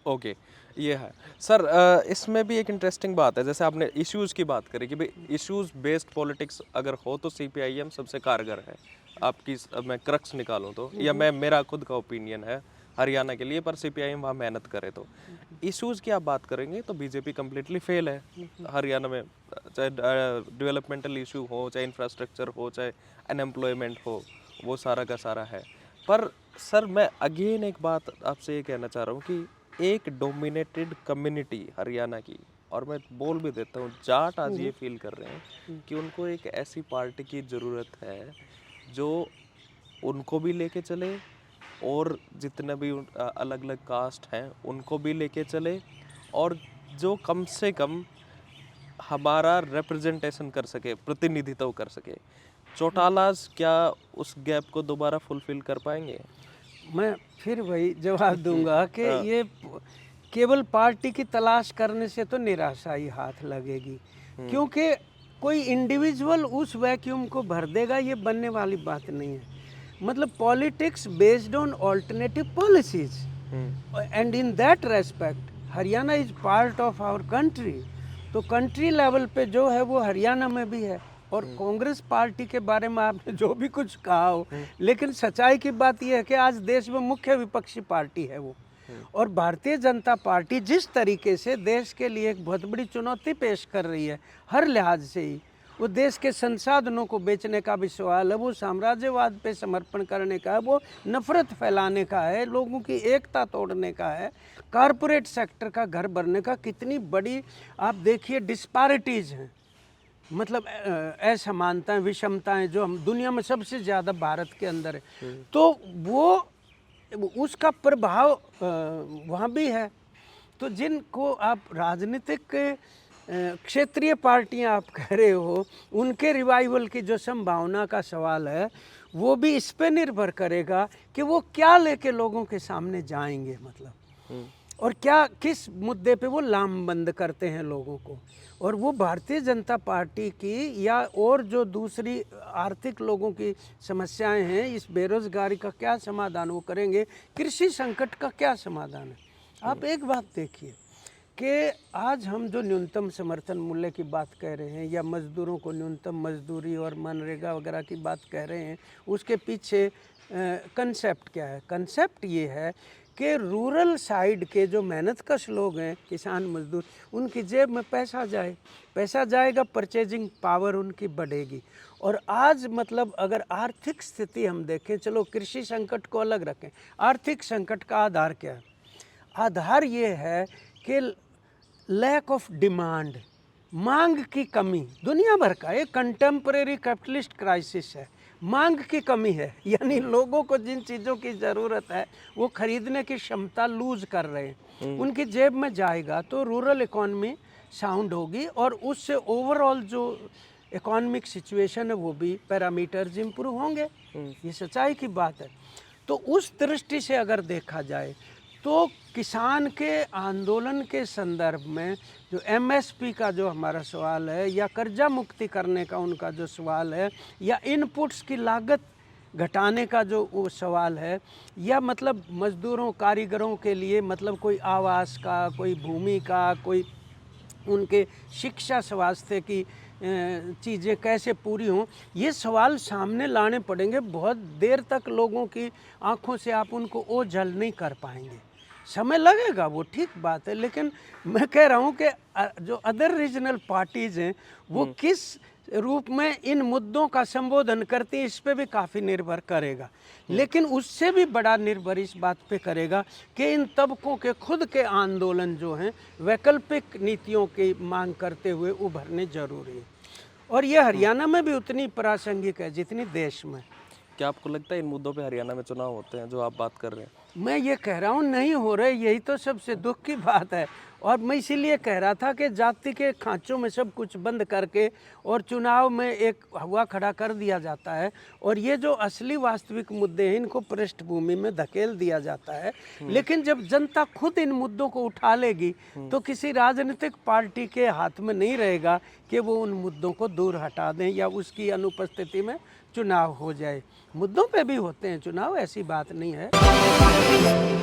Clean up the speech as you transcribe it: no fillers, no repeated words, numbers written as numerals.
Okay, ये है sir. इसमें भी एक इंटरेस्टिंग बात है, जैसे आपने इश्यूज की बात करी कि भाई इश्यूज बेस्ड पॉलिटिक्स अगर हो तो सीपीआईएम सबसे कारगर है। आपकी अब मैं क्रक्स निकालूं तो, या मैं मेरा खुद का ओपिनियन है हरियाणा के लिए, पर सीपीआईएम वहाँ मेहनत करे तो। इश्यूज की आप बात करेंगे तो बीजेपी कम्प्लीटली फेल है हरियाणा में, चाहे डेवलपमेंटल इशू हो, चाहे इंफ्रास्ट्रक्चर हो, चाहे अनएम्प्लॉयमेंट हो, वो सारा का सारा है। पर सर मैं अगेन एक बात आपसे ये कहना चाह रहा हूँ कि एक डोमिनेटेड कम्युनिटी हरियाणा की, और मैं बोल भी देता हूँ जाट आज ये फील कर रहे हैं कि उनको एक ऐसी पार्टी की ज़रूरत है जो उनको भी लेके चले, और जितने भी अलग अलग कास्ट हैं उनको भी लेके चले, और जो कम से कम हमारा रिप्रेजेंटेशन कर सके, प्रतिनिधित्व कर सके। चौटालाज क्या उस गैप को दोबारा फुलफिल कर पाएंगे? मैं फिर वही जवाब दूंगा कि ये केवल पार्टी की तलाश करने से तो निराशा ही हाथ लगेगी, क्योंकि कोई इंडिविजुअल उस वैक्यूम को भर देगा, ये बनने वाली बात नहीं है। मतलब politics based on alternative policies, and in that respect Haryana is part of our country. तो कंट्री लेवल पे जो है वो हरियाणा में भी है। और कांग्रेस पार्टी के बारे में आपने जो भी कुछ कहा हो, लेकिन सच्चाई की बात यह है कि आज देश में मुख्य विपक्षी पार्टी है वो। और भारतीय जनता पार्टी जिस तरीके से देश के लिए एक बहुत बड़ी चुनौती पेश कर रही है हर लिहाज से ही, वो देश के संसाधनों को बेचने का भी सवाल है, वो साम्राज्यवाद पे समर्पण करने का है, वो नफरत फैलाने का है, लोगों की एकता तोड़ने का है, कारपोरेट सेक्टर का घर भरने का। कितनी बड़ी आप देखिए डिस्पैरिटीज़ हैं, मतलब असमानताएं, विषमताएं जो हम दुनिया में सबसे ज़्यादा भारत के अंदर है। तो वो उसका प्रभाव वहाँ भी है। तो जिनको आप राजनीतिक क्षेत्रीय पार्टियां आप कह रहे हो, उनके रिवाइवल की जो संभावना का सवाल है वो भी इस पे निर्भर करेगा कि वो क्या लेके लोगों के सामने जाएंगे, मतलब और क्या किस मुद्दे पे वो लामबंद करते हैं लोगों को। और वो भारतीय जनता पार्टी की या और जो दूसरी आर्थिक लोगों की समस्याएं हैं, इस बेरोजगारी का क्या समाधान वो करेंगे, कृषि संकट का क्या समाधान है। आप एक बात देखिए कि आज हम जो न्यूनतम समर्थन मूल्य की बात कह रहे हैं या मज़दूरों को न्यूनतम मजदूरी और मनरेगा वगैरह की बात कह रहे हैं, उसके पीछे कंसेप्ट क्या है? कंसेप्ट ये है कि रूरल साइड के जो मेहनतकश लोग हैं, किसान मजदूर, उनकी जेब में पैसा जाए, पैसा जाएगा, परचेजिंग पावर उनकी बढ़ेगी। और आज मतलब अगर आर्थिक स्थिति हम देखें, चलो कृषि संकट को अलग रखें, आर्थिक संकट का आधार क्या है? आधार ये है कि लैक ऑफ डिमांड, मांग की कमी। दुनिया भर का एक कंटेम्परेरी कैपिटलिस्ट क्राइसिस है, मांग की कमी है, यानी लोगों को जिन चीज़ों की ज़रूरत है वो खरीदने की क्षमता लूज कर रहे हैं, उनकी जेब में जाएगा तो रूरल इकॉनमी साउंड होगी और उससे ओवरऑल जो इकोनॉमिक सिचुएशन है वो भी पैरामीटर्स इम्प्रूव होंगे। ये सच्चाई की बात है। तो उस दृष्टि से अगर देखा जाए तो किसान के आंदोलन के संदर्भ में जो एमएसपी का जो हमारा सवाल है, या कर्जा मुक्ति करने का उनका जो सवाल है, या इनपुट्स की लागत घटाने का जो वो सवाल है, या मतलब मज़दूरों कारीगरों के लिए मतलब कोई आवास का, कोई भूमि का, कोई उनके शिक्षा स्वास्थ्य की चीज़ें कैसे पूरी हों, ये सवाल सामने लाने पड़ेंगे। बहुत देर तक लोगों की आंखों से आप उनको ओझल नहीं कर पाएंगे, समय लगेगा, वो ठीक बात है। लेकिन मैं कह रहा हूँ कि जो अदर रीजनल पार्टीज़ हैं वो किस रूप में इन मुद्दों का संबोधन करती है, इस पे भी काफ़ी निर्भर करेगा। लेकिन उससे भी बड़ा निर्भर इस बात पे करेगा कि इन तबकों के खुद के आंदोलन जो हैं वैकल्पिक नीतियों की मांग करते हुए उभरने जरूरी है। और ये हरियाणा में भी उतनी प्रासंगिक है जितनी देश में। क्या आपको लगता है इन मुद्दों पे हरियाणा में चुनाव होते हैं जो आप बात कर रहे हैं? मैं ये कह रहा हूँ नहीं हो रहे, यही तो सबसे दुख की बात है। और मैं इसीलिए कह रहा था कि जाति के खांचों में सब कुछ बंद करके और चुनाव में एक हवा खड़ा कर दिया जाता है, और ये जो असली वास्तविक मुद्दे हैं इनको पृष्ठभूमि में धकेल दिया जाता है। लेकिन जब जनता खुद इन मुद्दों को उठा लेगी तो किसी राजनीतिक पार्टी के हाथ में नहीं रहेगा कि वो उन मुद्दों को दूर हटा दें या उसकी अनुपस्थिति में चुनाव हो जाए। मुद्दों पे भी होते हैं चुनाव, ऐसी बात नहीं है।